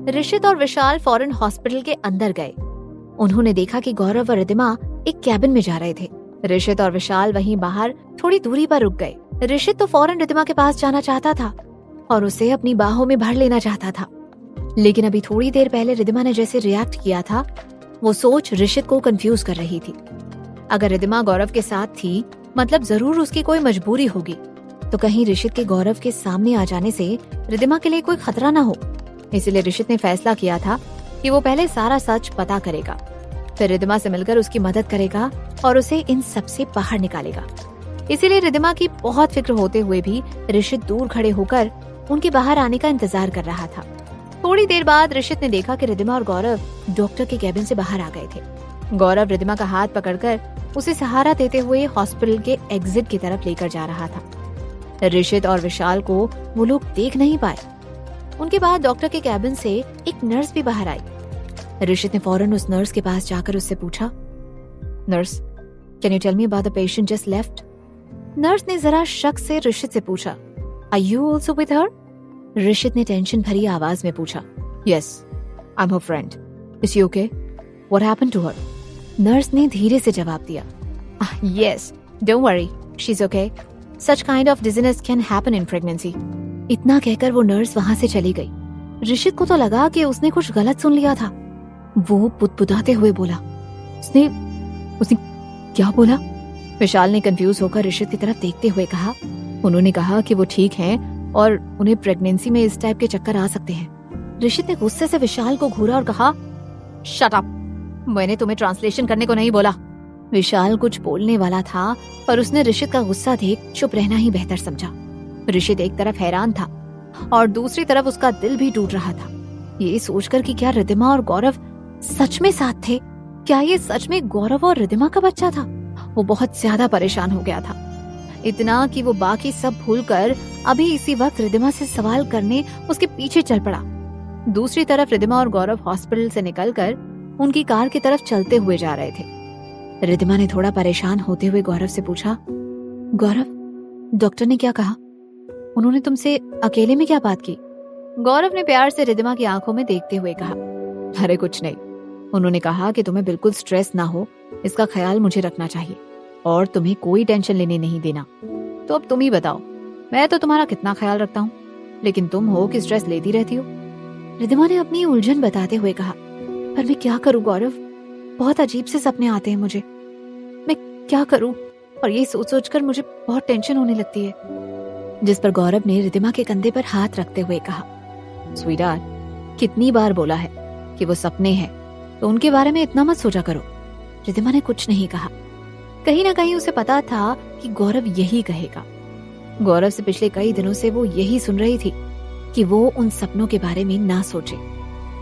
ऋषित और विशाल फौरन हॉस्पिटल के अंदर गए। उन्होंने देखा कि गौरव और रिद्धिमा एक कैबिन में जा रहे थे। ऋषित और विशाल वहीं बाहर थोड़ी दूरी पर रुक गए। ऋषित तो फौरन रिद्धिमा के पास जाना चाहता था और उसे अपनी बाहों में भर लेना चाहता था, लेकिन अभी थोड़ी देर पहले रिद्धिमा ने जैसे रिएक्ट किया था, वो सोच ऋषित को कंफ्यूज कर रही थी। अगर रिद्धिमा गौरव के साथ थी, मतलब जरूर उसकी कोई मजबूरी होगी, तो कहीं ऋषित के गौरव के सामने आ जाने से रिद्धिमा के लिए कोई खतरा न हो। इसलिए ऋषित ने फैसला किया था कि वो पहले सारा सच पता करेगा, फिर रिद्धिमा से मिलकर उसकी मदद करेगा और उसे इन सब से बाहर निकालेगा। इसीलिए रिद्धिमा की बहुत फिक्र होते हुए भी ऋषित दूर खड़े होकर उनके बाहर आने का इंतजार कर रहा था। थोड़ी देर बाद ऋषित ने देखा कि रिद्धिमा और गौरव डॉक्टर के कैबिन से बाहर आ गए थे। गौरव रिद्धिमा का हाथ पकड़कर उसे सहारा देते हुए हॉस्पिटल के एग्जिट की तरफ लेकर जा रहा था। ऋषित और विशाल को वो लोग देख नहीं पाए। उनके बाद डॉक्टर के कैबिन से एक नर्स भी बाहर आई। ऋषित ने फौरन उस नर्स के पास जाकर उससे पूछा, nurse, can you tell me about the patient just left? Nurse ने जरा शक से ऋषित से पूछा, are you also with her? Rishit ने टेंशन भरी आवाज में पूछा, yes, I am her friend. Is she okay? What happened to her? Nurse ने धीरे से जवाब दिया, yes, don't worry, she is okay. Such kind of dizziness can happen in pregnancy. इतना कहकर वो नर्स वहां से चली गई। ऋषित को तो लगा कि उसने कुछ गलत सुन लिया था। वो पुतपुताते हुए बोला, उसने क्या बोला? विशाल ने कंफ्यूज होकर ऋषित की तरफ देखते हुए कहा, उन्होंने कहा कि वो ठीक हैं और उन्हें प्रेगनेंसी में इस टाइप के चक्कर आ सकते हैं। ऋषित ने गुस्से से विशाल को घूरा और कहा, शट अप, मैंने तुम्हें ट्रांसलेशन करने को नहीं बोला। विशाल कुछ बोलने वाला था, पर उसने ऋषित का गुस्सा देख चुप रहना ही बेहतर समझा। ऋषित एक तरफ हैरान था और दूसरी तरफ उसका दिल भी टूट रहा था, ये सोचकर कि क्या रिद्धिमा और गौरव सच में साथ थे? क्या ये सच में गौरव और रिद्धिमा का बच्चा था? वो बहुत ज्यादा परेशान हो गया था, इतना कि वो बाकी सब भूलकर अभी इसी वक्त रिद्धिमा से सवाल करने उसके पीछे चल पड़ा। दूसरी तरफ रिद्धिमा और गौरव हॉस्पिटल से निकलकर उनकी कार की तरफ चलते हुए जा रहे थे। रिद्धिमा ने थोड़ा परेशान होते हुए गौरव से पूछा, गौरव, डॉक्टर ने क्या कहा? उन्होंने तुमसे अकेले में क्या बात की? गौरव ने प्यार से रिद्धिमा की आंखों में देखते हुए कहा, अरे कुछ नहीं, उन्होंने कहा कि तुम्हें बिल्कुल स्ट्रेस ना हो, इसका ख्याल मुझे रखना चाहिए और तुम्हें कोई टेंशन लेने नहीं देना। तो अब तुम ही बताओ, मैं तो तुम्हारा कितना ख्याल रखता हूँ, लेकिन तुम हो कि स्ट्रेस लेती रहती हो। रिद्धिमा ने अपनी उलझन बताते हुए कहा, पर मैं क्या करूँ गौरव, बहुत अजीब से सपने आते हैं मुझे, मैं क्या करूँ? और ये सोच सोच कर मुझे बहुत टेंशन होने लगती है। जिस पर गौरव ने रिद्धिमा के कंधे पर हाथ रखते हुए कहा, स्वीटहार्ट, कितनी बार बोला है कि वो सपने हैं, तो उनके बारे में इतना मत सोचा करो। रिद्धिमा ने कुछ नहीं कहा। कहीं ना कहीं उसे पता था कि गौरव यही कहेगा। गौरव से पिछले कई दिनों से वो यही सुन रही थी कि वो उन सपनों के बारे में ना सोचे,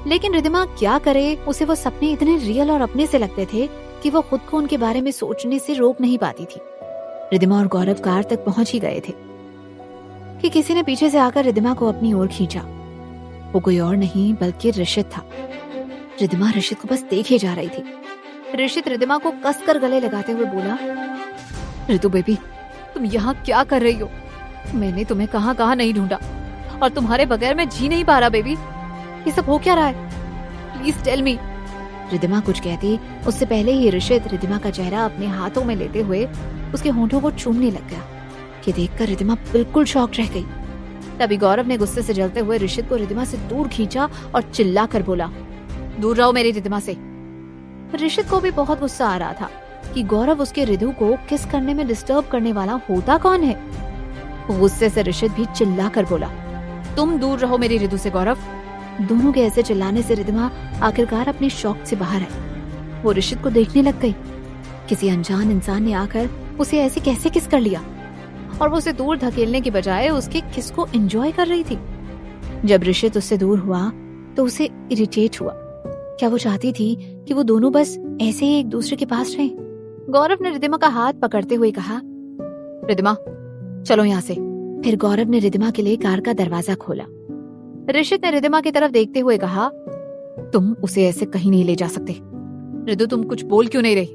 लेकिन रिद्धिमा क्या करे, उसे वो सपने इतने रियल और अपने से लगते थे कि वो खुद को उनके बारे में सोचने से रोक नहीं पाती थी। रिद्धिमा और गौरव कार तक पहुंच ही गए थे कि किसी ने पीछे से आकर रिद्धिमा को अपनी ओर खींचा। वो कोई और नहीं बल्कि ऋषित था। रिद्धिमा ऋषित को बस देखे जा रही थी। ऋषित रिद्धिमा को कसकर गले लगाते हुए बोला, ऋतु बेबी, तुम यहाँ क्या कर रही हो? मैंने तुम्हें कहाँ कहाँ नहीं ढूंढा और तुम्हारे बगैर मैं जी नहीं पा रहा बेबी। ये सब हो क्या रहा है? Please tell me. रिद्धिमा कुछ कहती उससे पहले ही ऋषित रिद्धिमा का चेहरा अपने हाथों में लेते हुए उसके होंठों को चूमने लग गया। ये देखकर रिद्धिमा बिल्कुल शॉक रह गई। तभी गौरव ने गुस्से से जलते हुए ऋषित को रिद्धिमा से दूर खींचा और चिल्लाकर बोला, दूर रहो मेरी रिद्धिमा से। ऋषित को भी बहुत गुस्सा आ रहा था कि गौरव उसके रिधु को किस करने में डिस्टर्ब करने वाला होता कौन है। गुस्से से ऋषित भी चिल्लाकर बोला, तुम दूर रहो मेरी रिधु से गौरव। दोनों के ऐसे चिल्लाने से रिद्धिमा आखिरकार अपने शौक से बाहर आई। वो ऋषित को देखने लग गई। किसी अनजान इंसान ने आकर उसे ऐसे कैसे किस कर लिया, और वो उसे दूर धकेलने की बजाय उसके किस को एंजॉय कर रही थी। जब ऋषित उससे दूर हुआ तो उसे इरिटेट हुआ। क्या वो चाहती थी कि वो दोनों बस ऐसे ही एक दूसरे के पास रहें? गौरव ने रिद्धिमा का हाथ पकड़ते हुए कहा, रिद्धिमा चलो यहाँ से। फिर गौरव ने रिद्धिमा के लिए कार का दरवाजा खोला। ऋषित ने रिद्धिमा की तरफ देखते हुए कहा, तुम उसे ऐसे कहीं नहीं ले जा सकते। रिद्धु, तुम कुछ बोल क्यों नहीं रही?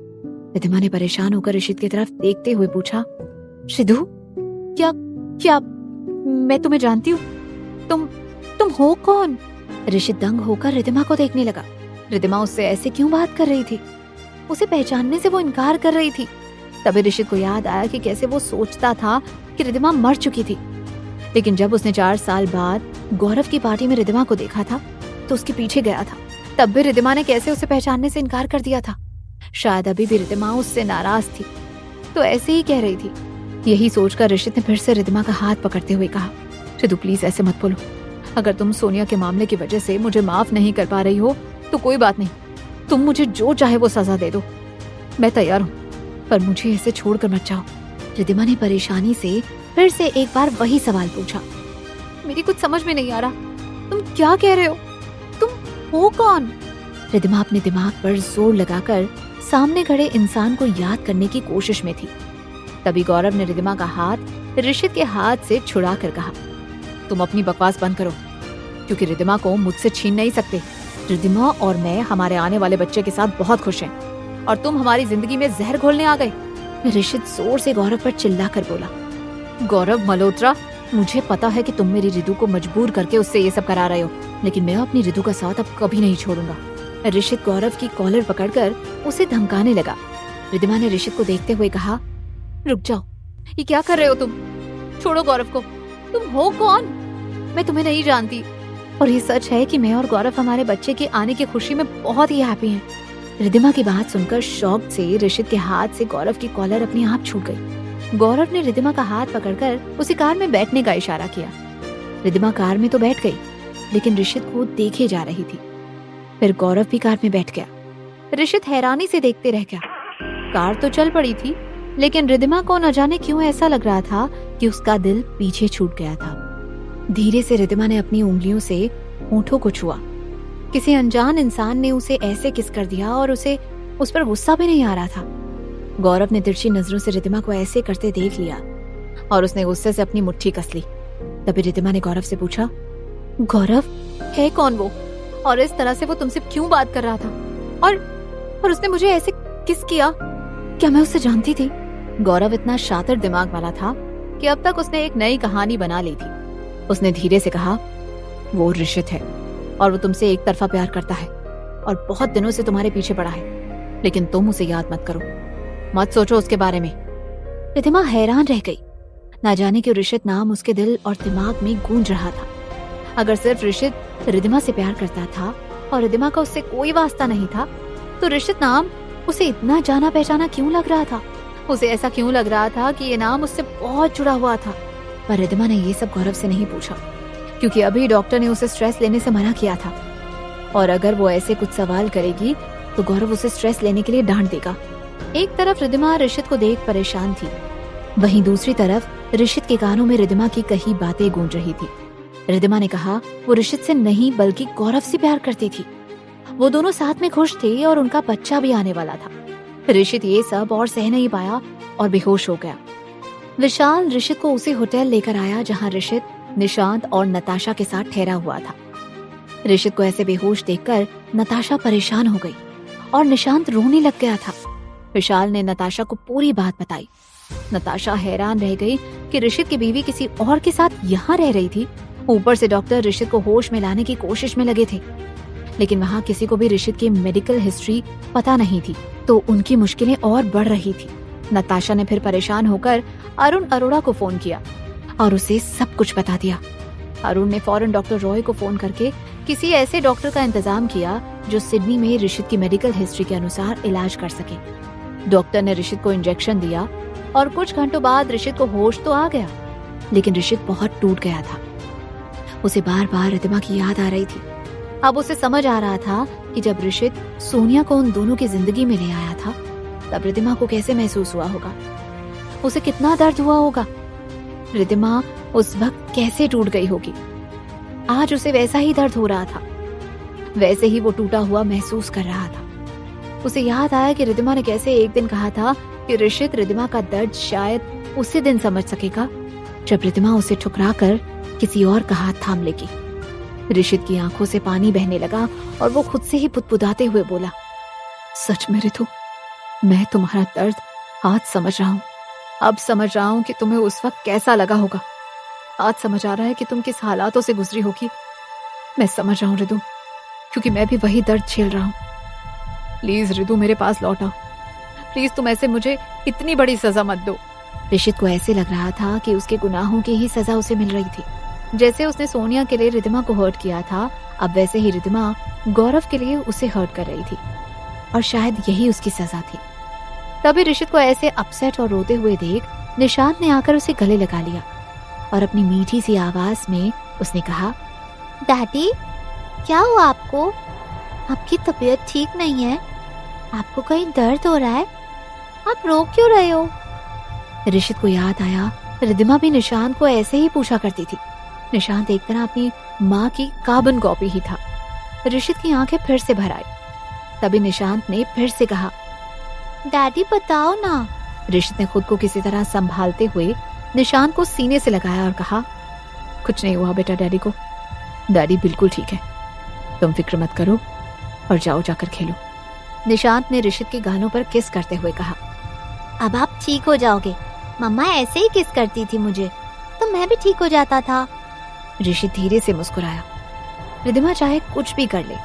रिद्धिमा ने परेशान होकर ऋषित की तरफ देखते हुए पूछा, रिद्धु, क्या क्या मैं तुम्हें जानती हूँ? तुम हो कौन? ऋषित दंग होकर रिद्धिमा को देखने लगा। रिद्धिमा उससे ऐसे क्यों बात कर रही थी? उसे पहचानने से वो इनकार कर रही थी। तभी ऋषित को याद आया कि कैसे वो सोचता था कि रिद्धिमा मर चुकी थी, लेकिन जब उसने 4 साल बाद गौरव की पार्टी में रिद्धिमा को देखा था तो उसके पीछे गया था। तब भी रिद्धिमा ने कैसे उसे पहचानने से इनकार कर दिया था। शायद अभी भी रिद्धिमा उससे नाराज थी, तो ऐसे ही कह रही थी। यही सोचकर ऋषित ने फिर से रिद्धिमा का हाथ पकड़ते हुए कहा, रिद्धू प्लीज ऐसे मत बोलो। अगर तुम सोनिया के मामले की वजह से मुझे माफ नहीं कर पा रही हो तो कोई बात नहीं, तुम मुझे जो चाहे वो सजा दे दो, मैं तैयार हूँ, पर मुझे ऐसे छोड़कर मत जाओ। रिद्धिमा ने परेशानी से फिर से एक बार वही सवाल पूछा। मेरी कुछ समझ में नहीं आ रहा, तुम क्या कह रहे हो? तुम हो कौन? रिद्धिमा अपने दिमाग पर जोर लगाकर सामने खड़े इंसान को याद करने की कोशिश में थी। तभी गौरव ने रिद्धिमा का हाथ ऋषित के हाथ से छुड़ा कर कहा, तुम अपनी बकवास बंद करो, क्योंकि रिद्धिमा को मुझसे छीन नहीं सकते। रिद्धिमा और मैं हमारे आने वाले बच्चे के साथ बहुत खुश हैं, और तुम हमारी जिंदगी में जहर घोलने आ गए। ऋषित जोर से गौरव पर चिल्लाकर बोला, गौरव मल्होत्रा, मुझे पता है कि तुम मेरी रिद्धू को मजबूर करके उससे ये सब करा रहे हो, लेकिन मैं अपनी रिद्धू का साथ अब कभी नहीं छोड़ूंगा। ऋषित गौरव की कॉलर पकड़कर उसे धमकाने लगा। रिद्धिमा ने ऋषित को देखते हुए कहा, रुक जाओ, ये क्या कर रहे हो तुम? छोड़ो गौरव को। तुम हो कौन? मैं तुम्हें नहीं जानती, और ये सच है कि मैं और गौरव हमारे बच्चे के आने की खुशी में बहुत ही हैप्पी हैं। रिद्धिमा की बात सुनकर शॉक से ऋषित के हाथ से गौरव की कॉलर अपने आप छूट गई। गौरव ने रिद्धिमा का हाथ पकड़कर उसे कार में बैठने का इशारा किया। रिद्धिमा कार में तो बैठ गई, लेकिन ऋषित को देखे जा रही थी। फिर गौरव भी कार में बैठ गया। ऋषित हैरानी से देखते रह गया। कार तो चल पड़ी थी, लेकिन रिद्धिमा को न जाने क्यों ऐसा लग रहा था कि उसका दिल पीछे छूट गया था। धीरे से रिद्धिमा ने अपनी उंगलियों से होठों को छुआ। किसी अनजान इंसान ने उसे ऐसे किस कर दिया और उसे उस पर गुस्सा भी नहीं आ रहा था। गौरव ने तिरछी नजरों से रिद्धिमा को ऐसे करते देख लिया और उसने गुस्से से अपनी मुट्ठी कस ली। तभी रिद्धिमा ने गौरव से पूछा, गौरव है कौन वो, और इस तरह से वो तुमसे क्यों बात कर रहा था, और उसने मुझे ऐसे किस किया? क्या मैं उसे जानती थी? गौरव इतना शातिर दिमाग वाला था कि अब तक उसने एक नई कहानी बना ली थी। उसने धीरे से कहा, वो ऋषित है और वो तुमसे एक तरफा प्यार करता है और बहुत दिनों से तुम्हारे पीछे पड़ा है, लेकिन तुम उसे याद मत करो, मत सोचो उसके बारे में। रिद्धिमा हैरान रह गई। ना जाने क्यों ऋषित नाम उसके दिल और दिमाग में गूंज रहा था। अगर सिर्फ ऋषित रिद्धिमा से प्यार करता था और रिद्धिमा का उससे कोई वास्ता नहीं था, तो ऋषित नाम उसे इतना जाना पहचाना क्यों लग रहा था? उसे ऐसा क्यों लग रहा था कि ये नाम उससे बहुत जुड़ा हुआ था? पर रिद्धिमा ने ये सब गौरव से नहीं पूछा, क्योंकि अभी डॉक्टर ने उसे स्ट्रेस लेने से मना किया था, और अगर वो ऐसे कुछ सवाल करेगी तो गौरव उसे स्ट्रेस लेने के लिए डांट देगा। एक तरफ रिद्धिमा ऋषित को देख परेशान थी, वहीं दूसरी तरफ ऋषित के कानों में रिद्धिमा की कही बातें गूंज रही थी। रिद्धिमा ने कहा वो ऋषित से नहीं बल्कि गौरव से प्यार करती थी। वो दोनों साथ में खुश थे और उनका बच्चा भी आने वाला था। ऋषित ये सब और सह नहीं पाया और बेहोश हो गया। विशाल ऋषित को उसी होटल लेकर आया जहां ऋषित निशांत और नताशा के साथ ठहरा हुआ था। ऋषित को ऐसे बेहोश देखकर नताशा परेशान हो गई और निशांत रोने लग गया था। विशाल ने नताशा को पूरी बात बताई। नताशा हैरान रह गई कि ऋषित की बीवी किसी और के साथ यहाँ रह रही थी। ऊपर से डॉक्टर ऋषित को होश में लाने की कोशिश में लगे थे, लेकिन वहाँ किसी को भी ऋषित की मेडिकल हिस्ट्री पता नहीं थी, तो उनकी मुश्किलें और बढ़ रही थी। नताशा ने फिर परेशान होकर अरुण अरोड़ा को फोन किया और उसे सब कुछ बता दिया। अरुण ने फौरन डॉक्टर रॉय को फोन करके किसी ऐसे डॉक्टर का इंतजाम किया जो सिडनी में ऋषित की मेडिकल हिस्ट्री के अनुसार इलाज कर सके। डॉक्टर ने ऋषित को इंजेक्शन दिया और कुछ घंटों बाद ऋषित को होश तो आ गया, लेकिन ऋषित बहुत टूट गया था। उसे बार बार रिद्धिमा की याद आ रही थी। अब उसे समझ आ रहा था कि जब ऋषित सोनिया को उन दोनों की जिंदगी में ले आया था, तब रिद्धिमा को कैसे महसूस हुआ होगा, उसे कितना दर्द हुआ होगा। रिद्धिमा उस वक्त कैसे टूट गई होगी। आज उसे वैसा ही दर्द हो रहा था, वैसे ही वो टूटा हुआ महसूस कर रहा था। उसे याद आया कि रिद्धिमा ने कैसे एक दिन कहा था कि ऋषित रिद्धिमा का दर्द शायद उसी दिन समझ सकेगा जब रिद्धिमा उसे ठुकरा कर किसी और का हाथ थाम लेगी। ऋषित की आंखों से पानी बहने लगा और वो खुद से ही पुतपुताते हुए बोला, सच में रितु, मैं तुम्हारा दर्द आज समझ रहा हूँ। अब समझ रहा हूँ कि तुम्हें उस वक्त कैसा लगा होगा। आज समझ आ रहा है कि तुम किस हालातों से गुजरी होगी। मैं समझ रहा हूँ रिदु, क्योंकि मैं भी वही दर्द झेल रहा हूँ। प्लीज रिदु, मेरे पास लौट आओ। प्लीज तुम ऐसे मुझे इतनी बड़ी सजा मत दो। ऋषित को ऐसे लग रहा था कि उसके गुनाहों की ही सजा उसे मिल रही थी। जैसे उसने सोनिया के लिए रिद्धिमा को हर्ट किया था, अब वैसे ही रिद्धिमा गौरव के लिए उसे हर्ट कर रही थी, और शायद यही उसकी सजा थी। तभी ऋषित को ऐसे अपसेट और रोते हुए देख निशांत ने आकर उसे गले लगा लिया और अपनी मीठी सी आवाज में उसने कहा, डैडी क्या हुआ आपको? आपकी तबीयत ठीक नहीं है? आपको कहीं दर्द हो रहा है? आप रो क्यों रहे हो? ऋषित को याद आया रिद्धिमा भी निशांत को ऐसे ही पूछा करती थी। निशांत एक तरह अपनी माँ की कार्बन कॉपी ही था। ऋषित की आंखें फिर से भर आई। तभी निशांत ने फिर से कहा, डैडी बताओ ना। ऋषित ने खुद को किसी तरह संभालते हुए निशांत को सीने से लगाया और कहा, कुछ नहीं हुआ बेटा, डैडी को। डैडी बिल्कुल ठीक है, तुम फिक्र मत करो और जाओ जाकर खेलो। निशांत ने ऋषित के गालों पर किस करते हुए कहा, अब आप ठीक हो जाओगे। मम्मा ऐसे ही किस करती थी मुझे, तो मैं भी ठीक हो जाता था। ऋषित धीरे से मुस्कुराया। रिद्धिमा चाहे कुछ भी कर ले,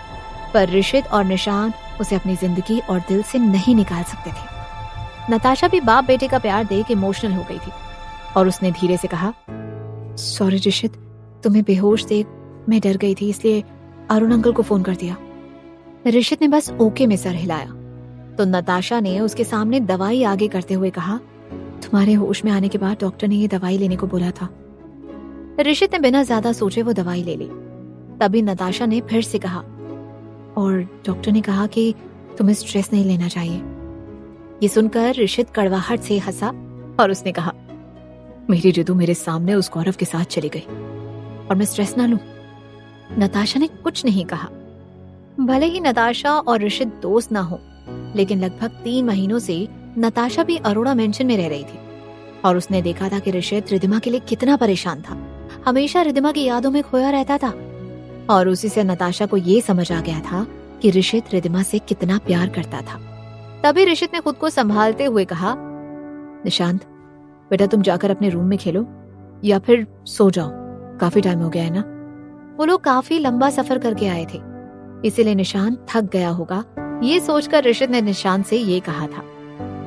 पर ऋषित और निशांत उसे अपनी जिंदगी और दिल से नहीं निकाल सकते थे। नताशा भी बाप बेटे का प्यार देख इमोशनल हो गई थी और उसने धीरे से कहा, सॉरी ऋषित, तुम्हें बेहोश देख मैं डर गई थी, इसलिए अरुण अंकल को फोन कर दिया। ऋषित ने बस ओके में सर हिलाया तो नताशा ने उसके सामने दवाई आगे करते हुए कहा, तुम्हारे होश में आने के बाद डॉक्टर ने ये दवाई लेने को बोला था। ऋषित ने बिना ज्यादा सोचे वो दवाई ले ली। तभी नताशा ने फिर से कहा, और डॉक्टर ने कहा कि तुम्हें स्ट्रेस नहीं लेना चाहिए। ये सुनकर ऋषित कड़वाहट से हंसा और उसने कहा, मेरी रिदु मेरे सामने उस गौरव के साथ चली गई और मैं स्ट्रेस ना लूं। नताशा ने कुछ नहीं कहा। भले ही नताशा और ऋषित दोस्त ना हो, लेकिन लगभग 3 महीनों से नताशा भी अरोड़ा मेंशन में रह रही थी और उसने देखा था कि ऋषित रिद्धिमा के लिए कितना परेशान था। हमेशा रिद्धिमा की यादों में खोया रहता था और उसी से नताशा को ये समझ आ गया था कि ऋषित रिद्धिमा से कितना प्यार करता था। तभी ऋषित ने खुद को संभालते हुए कहा, निशांत बेटा तुम जाकर अपने रूम में खेलो या फिर सो जाओ, काफी टाइम हो गया है ना। वो लोग काफी लंबा सफर करके आए थे, इसीलिए निशांत थक गया होगा, ये सोचकर ऋषित ने निशांत से ये कहा था।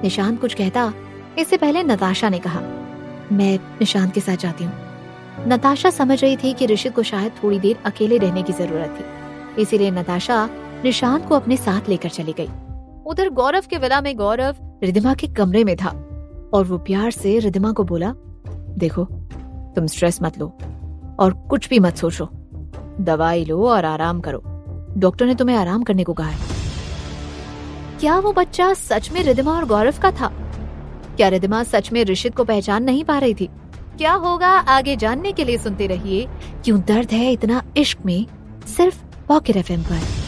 निशांत कुछ कहता इससे पहले नताशा ने कहा, मैं निशांत के साथ जाती हूँ। नताशा समझ रही थी कि ऋषित को शायद थोड़ी देर अकेले रहने की जरूरत थी, इसीलिए नताशा निशांत को अपने साथ लेकर चली गई। उधर गौरव के विला में गौरव रिद्धिमा के कमरे में था और वो प्यार से रिद्धिमा को बोला, देखो तुम स्ट्रेस मत लो और कुछ भी मत सोचो, दवाई लो और आराम करो, डॉक्टर ने तुम्हें आराम करने को कहा है। क्या वो बच्चा सच में रिद्धिमा और गौरव का था? क्या रिद्धिमा सच में ऋषित को पहचान नहीं पा रही थी? क्या होगा आगे जानने के लिए सुनते रहिए क्यों दर्द है इतना इश्क में, सिर्फ पॉकेट FM पर।